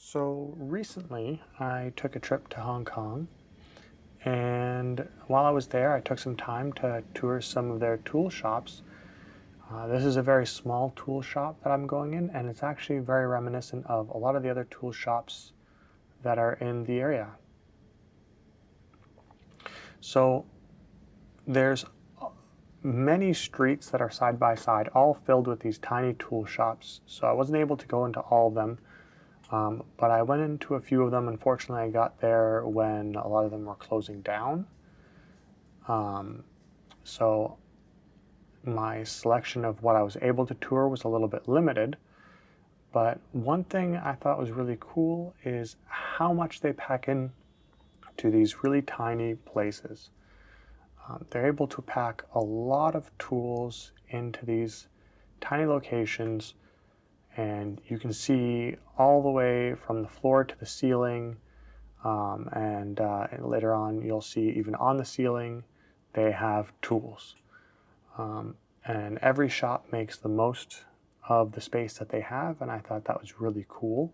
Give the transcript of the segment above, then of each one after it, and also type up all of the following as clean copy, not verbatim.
So recently, I took a trip to Hong Kong, and while I was there, I took some time to tour some of their tool shops. This is a very small tool shop that I'm going in, and it's actually very reminiscent of a lot of the other tool shops that are in the area. So there's many streets that are side by side, all filled with these tiny tool shops. So I wasn't able to go into all of them. But I went into a few of them. Unfortunately, I got there when a lot of them were closing down. So my selection of what I was able to tour was a little bit limited. But one thing I thought was really cool is how much they pack in to these really tiny places. They're able to pack a lot of tools into these tiny locations, and you can see all the way from the floor to the ceiling. And later on, you'll see even on the ceiling, they have tools. And every shop makes the most of the space that they have, and I thought that was really cool.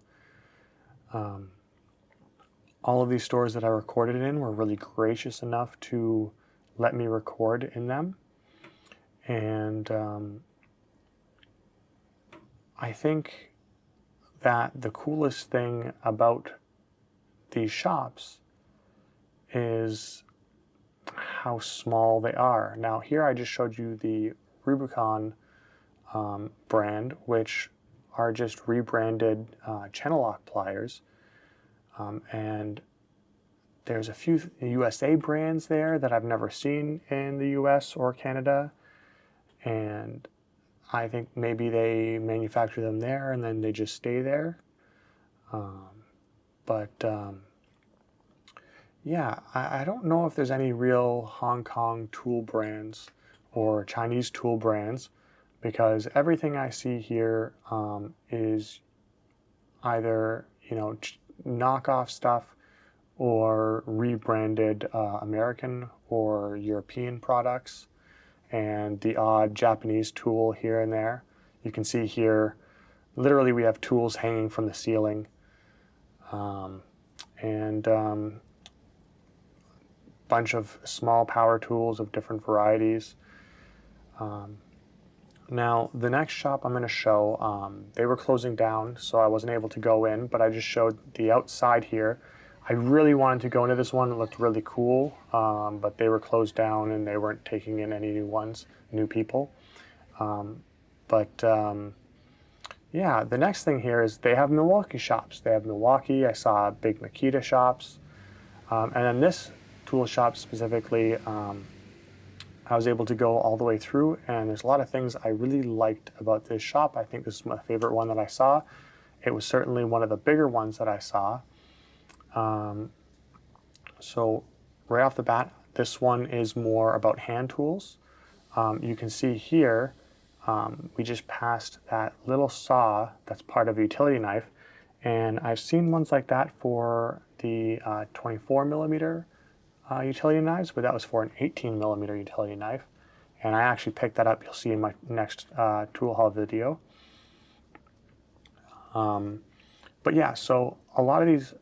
All of these stores that I recorded in were really gracious enough to let me record in them. And I think that the coolest thing about these shops is how small they are. Now here I just showed you the Rubicon brand, which are just rebranded channel lock pliers. And there's a few USA brands there that I've never seen in the US or Canada. And I think maybe they manufacture them there and then they just stay there. Yeah, I don't know if there's any real Hong Kong tool brands or Chinese tool brands, because everything I see here is either, knockoff stuff or rebranded American or European products, and the odd Japanese tool here and there. You can see here, literally we have tools hanging from the ceiling. And bunch of small power tools of different varieties. Now, the next shop I'm going to show, they were closing down, so I wasn't able to go in, but I just showed the outside here. I really wanted to go into this one. It looked really cool, but they were closed down and they weren't taking in any new people. Yeah, the next thing here is they have Milwaukee shops. They have Milwaukee. I saw big Makita shops. And then this tool shop specifically, I was able to go all the way through, and there's a lot of things I really liked about this shop. I think this is my favorite one that I saw. It was certainly one of the bigger ones that I saw. So right off the bat, this one is more about hand tools. You can see here, we just passed that little saw that's part of a utility knife, and I've seen ones like that for the 24 millimeter utility knives, but that was for an 18 millimeter utility knife, and I actually picked that up. You'll see in my next tool haul video. But yeah, so a lot of these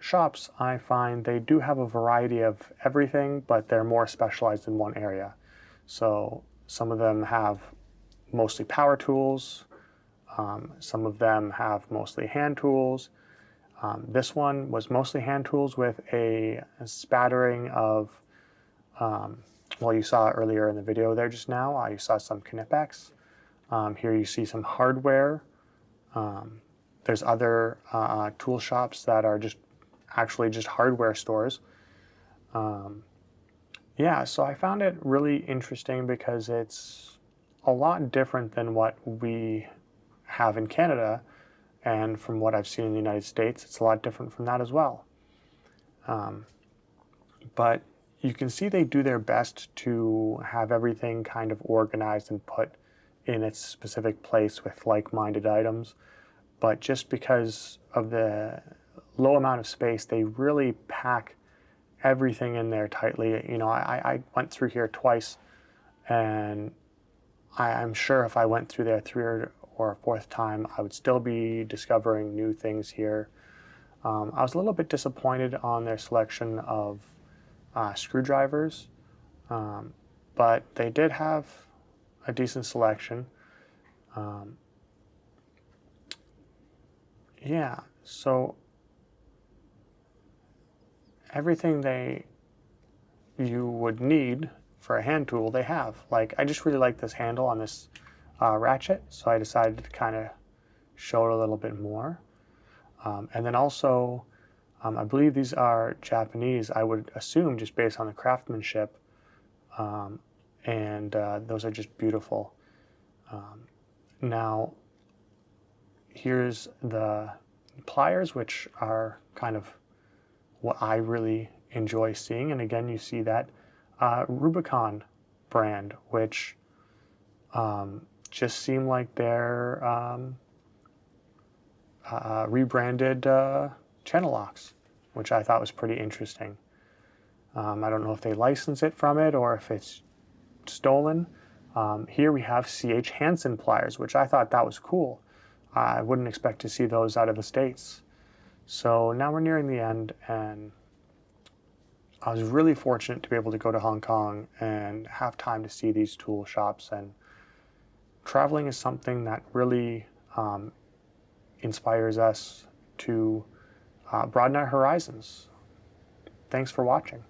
shops, I find they do have a variety of everything, but they're more specialized in one area. So some of them have mostly power tools. Some of them have mostly hand tools. This one was mostly hand tools with a spattering of, well, you saw earlier in the video there just now, you saw some Knipex. Here you see some hardware. There's other tool shops that are actually just hardware stores. Yeah, so I found it really interesting because it's a lot different than what we have in Canada, and from what I've seen in the United States, it's a lot different from that as well. But you can see they do their best to have everything kind of organized and put in its specific place with like-minded items. But just because of the low amount of space, they really pack everything in there tightly. I went through here twice, and I'm sure if I went through there 3rd or 4th time, I would still be discovering new things here. I was a little bit disappointed on their selection of screwdrivers, um, but they did have a decent selection. Um, yeah, so everything you would need for a hand tool, they have. Like, I just really like this handle on this ratchet, so I decided to kind of show it a little bit more. And then also, I believe these are Japanese, I would assume, just based on the craftsmanship. And those are just beautiful. Now, here's the pliers, which are kind of what I really enjoy seeing. And again, you see that Rubicon brand, which just seem like they're rebranded channel locks, which I thought was pretty interesting. I don't know if they license it from it or if it's stolen. Here we have C.H. Hansen pliers, which I thought that was cool. I wouldn't expect to see those out of the States. So now we're nearing the end, and I was really fortunate to be able to go to Hong Kong and have time to see these tool shops. And traveling is something that really inspires us to broaden our horizons. Thanks for watching.